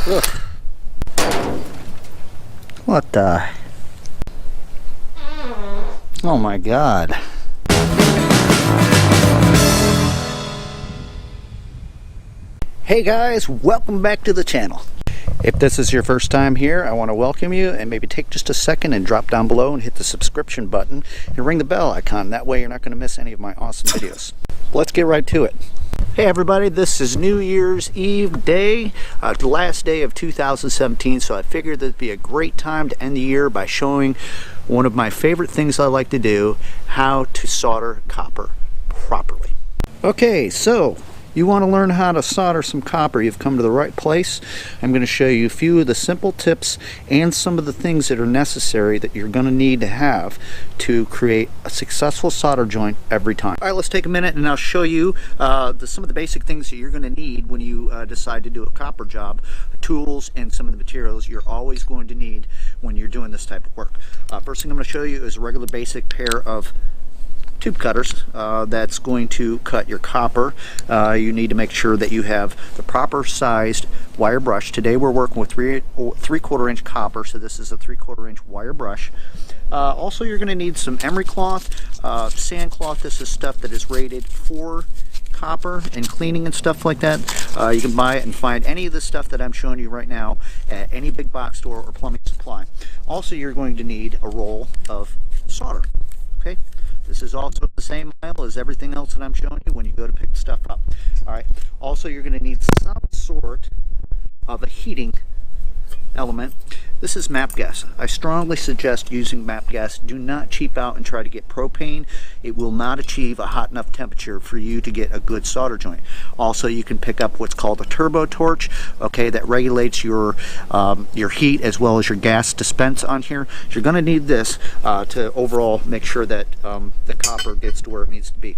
Ugh. What the? Oh my God. Hey guys, welcome back to the channel. If this is your first time here, I want to welcome you, and maybe take just a second and drop down below and hit the subscription button and ring the bell icon. That way you're not going to miss any of my awesome videos. Let's get right to it. Hey everybody, this is New Year's Eve day, the last day of 2017, so I figured that'd be a great time to end the year by showing one of my favorite things I like to do, how to solder copper properly. Okay, so you want to learn how to solder some copper, you've come to the right place. I'm going to show you a few of the simple tips and some of the things that are necessary that you're going to need to have to create a successful solder joint every time. All right, let's take a minute and I'll show you some of the basic things that you're going to need when you decide to do a copper job, tools and some of the materials you're always going to need when you're doing this type of work. First thing I'm going to show you is a regular basic pair of tube cutters that's going to cut your copper. You need to make sure that you have the proper sized wire brush. Today we're working with 3/4 inch copper, so this is a 3/4 inch wire brush. Also, you're going to need some emery cloth, sand cloth. This is stuff that is rated for copper and cleaning and stuff like that. You can buy it and find any of the stuff that I'm showing you right now at any big box store or plumbing supply. Also, you're going to need a roll of solder. Okay. This is also the same aisle as everything else that I'm showing you when you go to pick stuff up. All right. Also, you're going to need some sort of a heating element. This is MAP gas. I strongly suggest using MAP gas. Do not cheap out and try to get propane. It will not achieve a hot enough temperature for you to get a good solder joint. Also, you can pick up what's called a turbo torch, okay, that regulates your heat as well as your gas dispense on here. So you're going to need this to overall make sure that the copper gets to where it needs to be.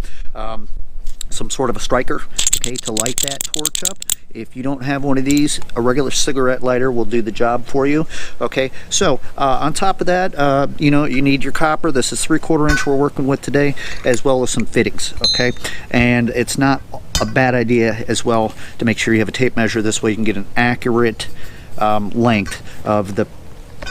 Some sort of a striker, okay, to light that torch up. If you don't have one of these, a regular cigarette lighter will do the job for you. Okay, so on top of that, you know, you need your copper. This is 3/4 inch we're working with today, as well as some fittings. Okay, and it's not a bad idea as well to make sure you have a tape measure. This way you can get an accurate length of the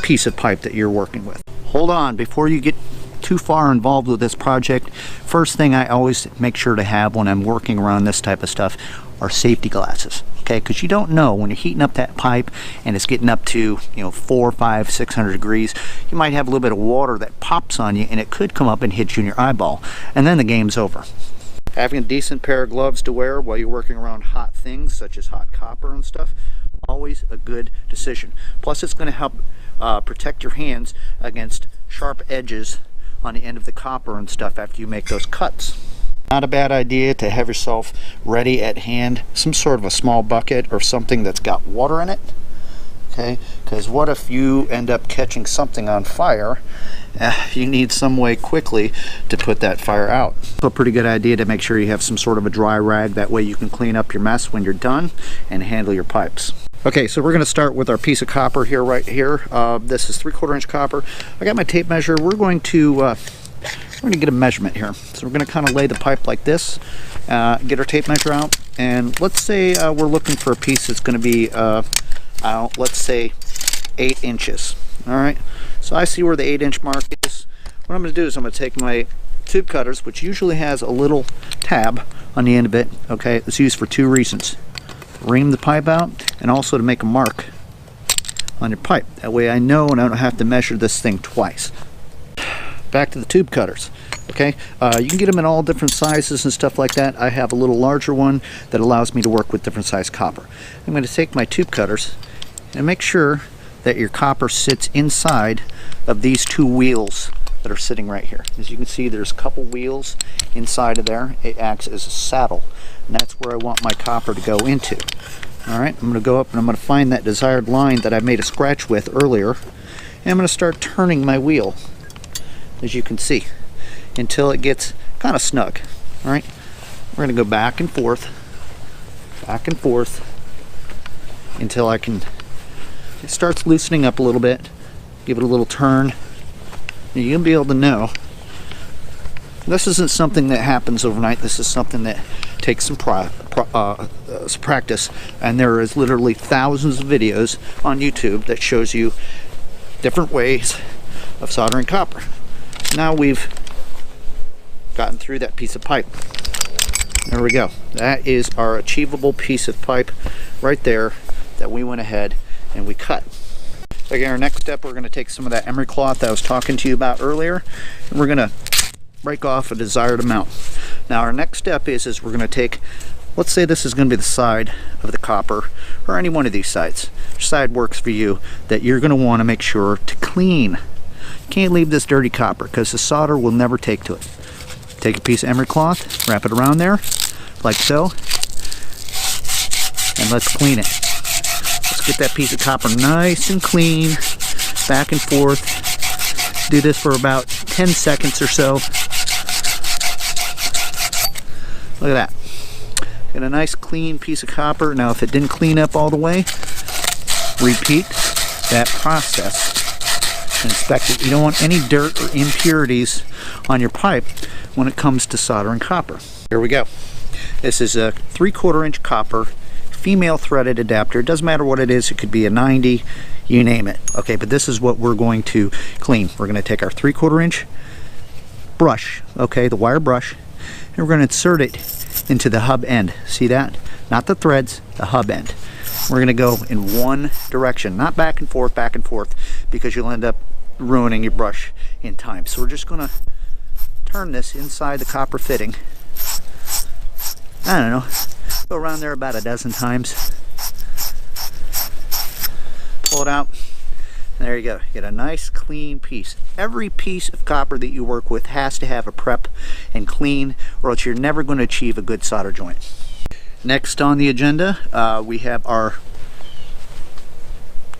piece of pipe that you're working with. Hold on, before you get too far involved with this project, first thing I always make sure to have when I'm working around this type of stuff are safety glasses. Okay, because you don't know when you're heating up that pipe and it's getting up to 400, 500, 600 degrees, you might have a little bit of water that pops on you and it could come up and hit you in your eyeball, and then the game's over. Having a decent pair of gloves to wear while you're working around hot things such as hot copper and stuff, always a good decision. Plus, it's going to help protect your hands against sharp edges on the end of the copper and stuff after you make those cuts. Not a bad idea to have yourself ready at hand, some sort of a small bucket or something that's got water in it. Okay, because what if you end up catching something on fire? You need some way quickly to put that fire out. So a pretty good idea to make sure you have some sort of a dry rag, that way you can clean up your mess when you're done and handle your pipes. Okay, so we're going to start with our piece of copper here, right here. This is 3/4 inch copper. I got my tape measure. We're going to get a measurement here. So we're going to kind of lay the pipe like this, get our tape measure out, and let's say we're looking for a piece that's going to be, let's say 8 inches. All right, so I see where the 8-inch mark is. What I'm going to do is I'm going to take my tube cutters, which usually has a little tab on the end of it. Okay, it's used for 2 reasons. Ream the pipe out, and also to make a mark on your pipe. That way I know and I don't have to measure this thing twice. Back to the tube cutters. Okay, you can get them in all different sizes and stuff like that. I have a little larger one that allows me to work with different size copper. I'm going to take my tube cutters and make sure that your copper sits inside of these 2 wheels that are sitting right here. As you can see, there's a couple wheels inside of there. It acts as a saddle, and that's where I want my copper to go into. All right, I'm going to go up and I'm going to find that desired line that I made a scratch with earlier, and I'm going to start turning my wheel, as you can see, until it gets kind of snug. All right, we're going to go back and forth until it starts loosening up a little bit. Give it a little turn. You'll be able to know this isn't something that happens overnight. This is something that take some practice, and there is literally thousands of videos on YouTube that shows you different ways of soldering copper. Now we've gotten through that piece of pipe. There we go. That is our achievable piece of pipe right there that we went ahead and we cut. Okay, our next step, we're going to take some of that emery cloth that I was talking to you about earlier, and we're going to break off a desired amount. Now our next step is we're going to take, let's say this is going to be the side of the copper, or any one of these sides. Which side works for you, that you're going to want to make sure to clean. You can't leave this dirty copper because the solder will never take to it. Take a piece of emery cloth, wrap it around there, like so, and let's clean it. Let's get that piece of copper nice and clean, back and forth. Do this for about 10 seconds or so. Look at that. Get a nice clean piece of copper. Now if it didn't clean up all the way, repeat that process. Inspect it. You don't want any dirt or impurities on your pipe when it comes to soldering copper. Here we go. This is a 3/4 inch copper female threaded adapter. It doesn't matter what it is. It could be a 90, you name it. Okay, but this is what we're going to clean. We're going to take our 3/4 inch brush, okay, the wire brush, and we're going to insert it into the hub end. See that? Not the threads, the hub end. We're going to go in one direction, not back and forth, because you'll end up ruining your brush in time. So we're just going to turn this inside the copper fitting. I don't know, go around there about a dozen times. Pull it out, and there you go. Get a nice clean piece. Every piece of copper that you work with has to have a prep and clean, or else you're never going to achieve a good solder joint. Next on the agenda, we have our,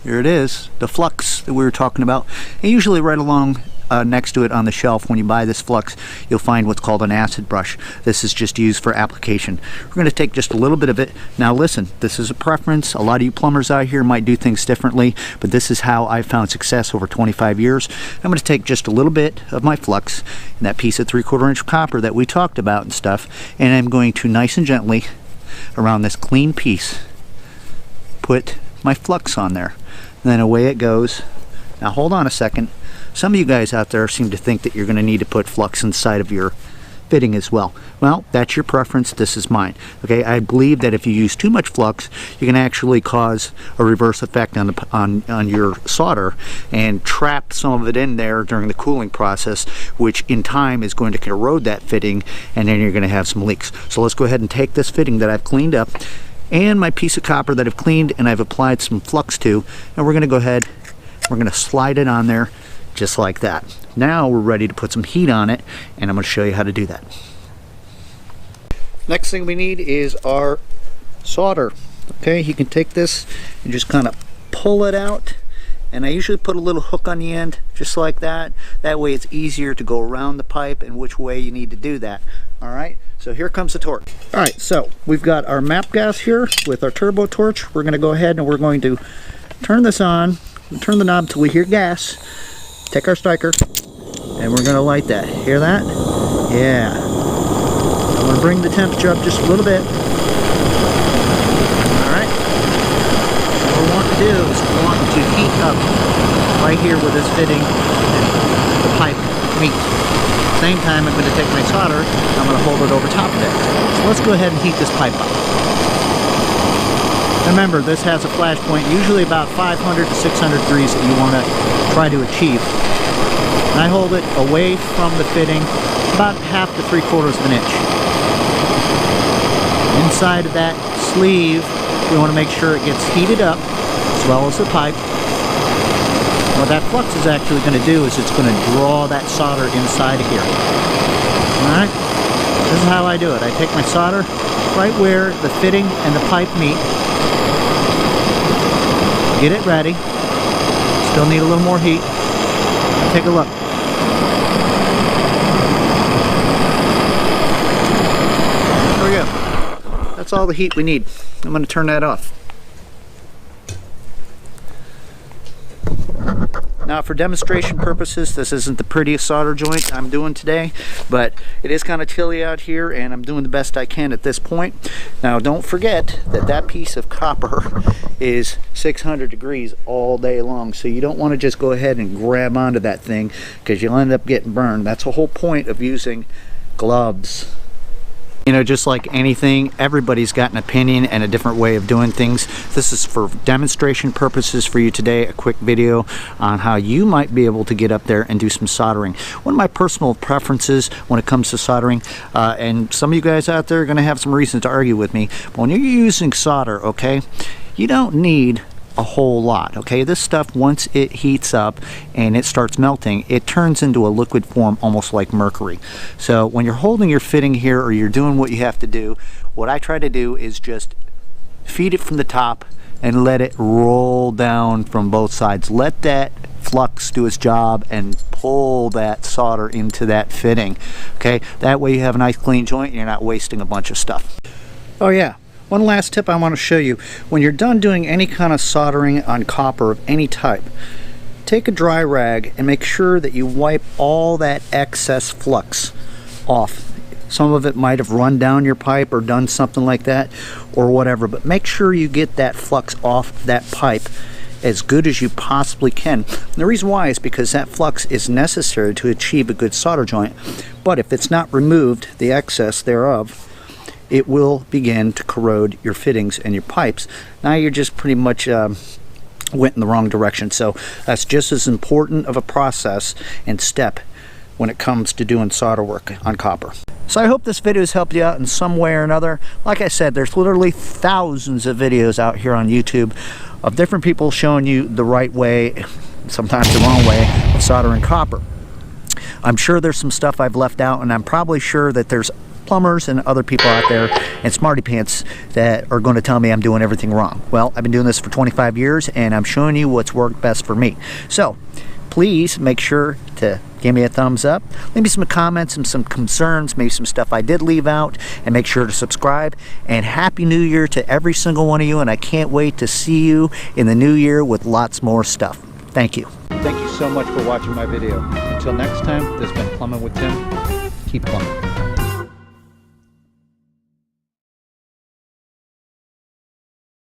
here it is, the Flux that we were talking about. And usually right along next to it on the shelf, when you buy this Flux, you'll find what's called an acid brush. This is just used for application. We're going to take just a little bit of it. Now listen, this is a preference. A lot of you plumbers out here might do things differently, but this is how I found success over 25 years. I'm going to take just a little bit of my Flux and that piece of 3/4 inch copper that we talked about and stuff, and I'm going to nice and gently around this clean piece put my Flux on there, and then away it goes. Now hold on a second. Some of you guys out there seem to think that you're going to need to put Flux inside of your fitting as well. Well, that's your preference. This is mine. Okay, I believe that if you use too much Flux, you can actually cause a reverse effect on your solder and trap some of it in there during the cooling process, which in time is going to corrode that fitting, and then you're going to have some leaks. So let's go ahead and take this fitting that I've cleaned up and my piece of copper that I've cleaned and I've applied some Flux to, and we're going to go ahead, we're going to slide it on there just like that. Now we're ready to put some heat on it, and I'm going to show you how to do that. Next thing we need is our solder. Okay, you can take this and just kind of pull it out, and I usually put a little hook on the end just like that. That way it's easier to go around the pipe and which way you need to do that. Alright, so here comes the torch. Alright, so we've got our MAP gas here with our turbo torch. We're going to go ahead and we're going to turn this on, turn the knob till we hear gas. Take our sticker, and we're going to light that. Hear that? Yeah. I'm going to bring the temperature up just a little bit. Alright. What we want to do is we want to heat up right here with this fitting and the pipe meet. At the same time, I'm going to take my solder, I'm going to hold it over top of it. So let's go ahead and heat this pipe up. Remember, this has a flash point, usually about 500 to 600 degrees that you want to try to achieve. And I hold it away from the fitting about 1/2 to 3/4 of an inch. Inside of that sleeve, we want to make sure it gets heated up as well as the pipe. What that Flux is actually going to do is it's going to draw that solder inside of here. Alright, this is how I do it. I take my solder right where the fitting and the pipe meet. Get it ready. Still need a little more heat. Take a look. There we go. That's all the heat we need. I'm going to turn that off. Now Now for demonstration purposes, this isn't the prettiest solder joint I'm doing today, but it is kind of chilly out here and I'm doing the best I can at this point. Now don't forget that that piece of copper is 600 degrees all day long, so you don't want to just go ahead and grab onto that thing because you'll end up getting burned. That's the whole point of using gloves. You know, just like anything, everybody's got an opinion and a different way of doing things. This is for demonstration purposes for you today, a quick video on how you might be able to get up there and do some soldering. One of my personal preferences when it comes to soldering, and some of you guys out there are going to have some reasons to argue with me, but when you're using solder, okay, you don't need a whole lot. Okay, this stuff, once it heats up and it starts melting, it turns into a liquid form almost like mercury. So when you're holding your fitting here or you're doing what you have to do, what I try to do is just feed it from the top and let it roll down from both sides. Let that flux do its job and pull that solder into that fitting. Okay, that way you have a nice clean joint and you're not wasting a bunch of stuff. Oh yeah, one last tip I want to show you. When you're done doing any kind of soldering on copper of any type, take a dry rag and make sure that you wipe all that excess flux off. Some of it might have run down your pipe or done something like that or whatever, but make sure you get that flux off that pipe as good as you possibly can. And the reason why is because that flux is necessary to achieve a good solder joint, but if it's not removed, the excess thereof, it will begin to corrode your fittings and your pipes. Now you're just pretty much went in the wrong direction. So that's just as important of a process and step when it comes to doing solder work on copper. So I hope this video has helped you out in some way or another. Like I said, there's literally thousands of videos out here on YouTube of different people showing you the right way, sometimes the wrong way, of soldering copper. I'm sure there's some stuff I've left out, and I'm probably sure that there's plumbers and other people out there and smarty pants that are going to tell me I'm doing everything wrong. Well, I've been doing this for 25 years and I'm showing you what's worked best for me. So please make sure to give me a thumbs up, leave me some comments and some concerns, maybe some stuff I did leave out, and make sure to subscribe. And Happy New Year to every single one of you, and I can't wait to see you in the new year with lots more stuff. Thank you. Thank you so much for watching my video. Until next time, this has been Plumbing with Tim. Keep plumbing.